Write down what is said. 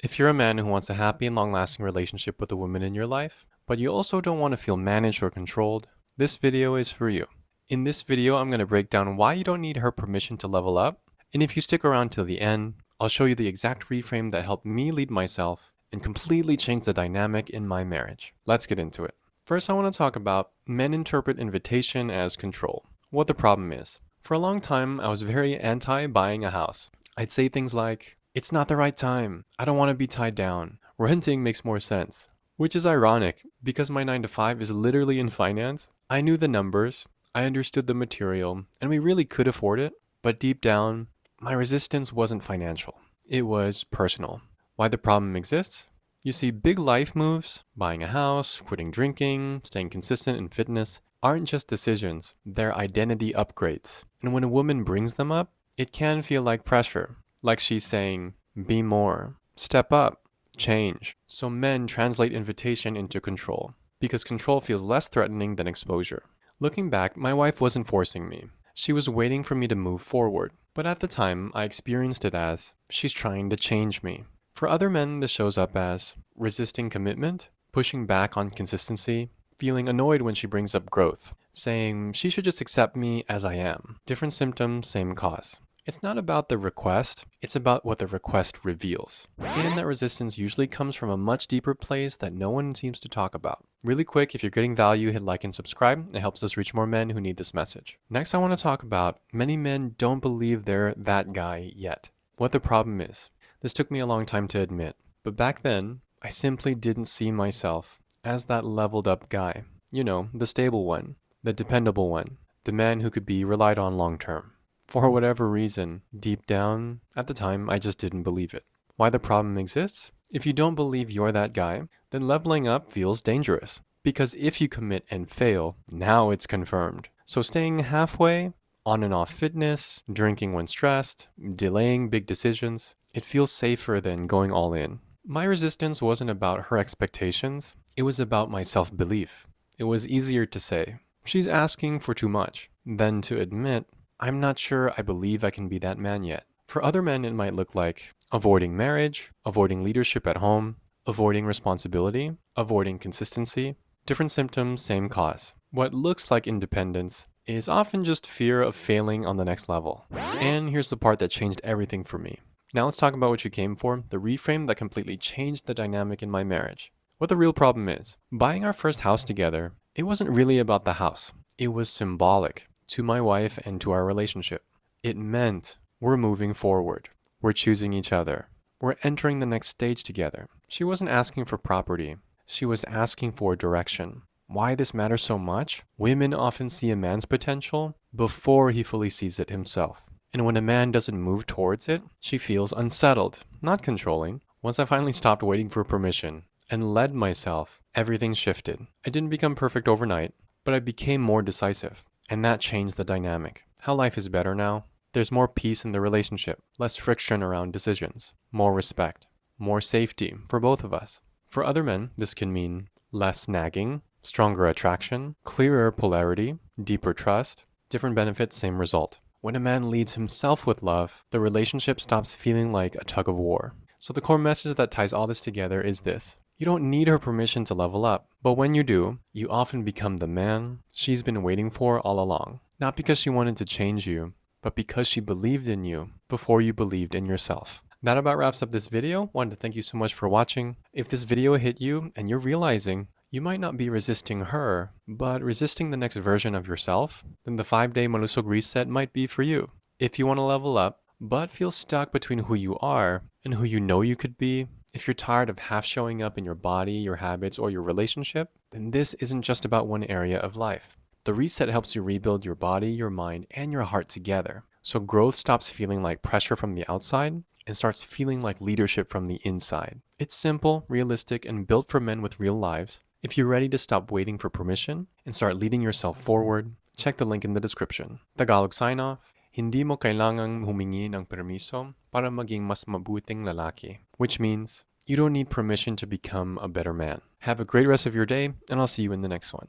If you're a man who wants a happy and long-lasting relationship with a woman in your life, but you also don't want to feel managed or controlled, this video is for you. In this video, I'm going to break down why you don't need her permission to level up, and if you stick around till the end, I'll show you the exact reframe that helped me lead myself and completely change the dynamic in my marriage. Let's get into it. First, I want to talk about men interpret invitation as control. What the problem is. For a long time, I was very anti buying a house. I'd say things like, "It's not the right time. I don't want to be tied down. Renting makes more sense." Which is ironic because my 9 to 5 is literally in finance. I knew the numbers, I understood the material, and we really could afford it. But deep down, my resistance wasn't financial. It was personal. Why the problem exists? You see, big life moves, buying a house, quitting drinking, staying consistent in fitness, aren't just decisions, they're identity upgrades. And when a woman brings them up, it can feel like pressure. Like she's saying, be more, step up, change. So men translate invitation into control, because control feels less threatening than exposure. Looking back, my wife wasn't forcing me. She was waiting for me to move forward. But at the time, I experienced it as, she's trying to change me. For other men, this shows up as resisting commitment, pushing back on consistency, feeling annoyed when she brings up growth, saying she should just accept me as I am. Different symptoms, same cause. It's not about the request, it's about what the request reveals. And that resistance usually comes from a much deeper place that no one seems to talk about. Really quick, if you're getting value, hit like and subscribe. It helps us reach more men who need this message. Next, I want to talk about many men don't believe they're that guy yet. What the problem is. This took me a long time to admit, but back then, I simply didn't see myself as that leveled up guy. You know, the stable one, the dependable one, the man who could be relied on long term. For whatever reason, deep down, at the time, I just didn't believe it. Why the problem exists? If you don't believe you're that guy, then leveling up feels dangerous. Because if you commit and fail, now it's confirmed. So staying halfway, on and off fitness, drinking when stressed, delaying big decisions, it feels safer than going all in. My resistance wasn't about her expectations, it was about my self-belief. It was easier to say, she's asking for too much, than to admit, I'm not sure I believe I can be that man yet. For other men, it might look like avoiding marriage, avoiding leadership at home, avoiding responsibility, avoiding consistency. Different symptoms, same cause. What looks like independence is often just fear of failing on the next level. And here's the part that changed everything for me. Now let's talk about what you came for, the reframe that completely changed the dynamic in my marriage. What the real problem is. Buying our first house together, it wasn't really about the house. It was symbolic to my wife and to our relationship. It meant we're moving forward. We're choosing each other. We're entering the next stage together. She wasn't asking for property. She was asking for direction. Why this matters so much? Women often see a man's potential before he fully sees it himself. And when a man doesn't move towards it, she feels unsettled, not controlling. Once I finally stopped waiting for permission and led myself, everything shifted. I didn't become perfect overnight, but I became more decisive. And that changed the dynamic. How life is better now? There's more peace in the relationship, less friction around decisions, more respect, more safety for both of us. For other men, this can mean less nagging, stronger attraction, clearer polarity, deeper trust, different benefits, same result. When a man leads himself with love, the relationship stops feeling like a tug of war. So the core message that ties all this together is this. You don't need her permission to level up, but when you do, you often become the man she's been waiting for all along. Not because she wanted to change you, but because she believed in you before you believed in yourself. That about wraps up this video. Wanted to thank you so much for watching. If this video hit you and you're realizing you might not be resisting her, but resisting the next version of yourself, then the 5-day Malusog Reset might be for you. If you want to level up, but feel stuck between who you are and who you know you could be, if you're tired of half showing up in your body, your habits, or your relationship, then this isn't just about one area of life. The reset helps you rebuild your body, your mind, and your heart together. So growth stops feeling like pressure from the outside and starts feeling like leadership from the inside. It's simple, realistic, and built for men with real lives. If you're ready to stop waiting for permission and start leading yourself forward, check the link in the description. Tagalog sign off. Hindi mo kailangang humingi ng permiso para maging mas mabuting lalaki. Which means, you don't need permission to become a better man. Have a great rest of your day, and I'll see you in the next one.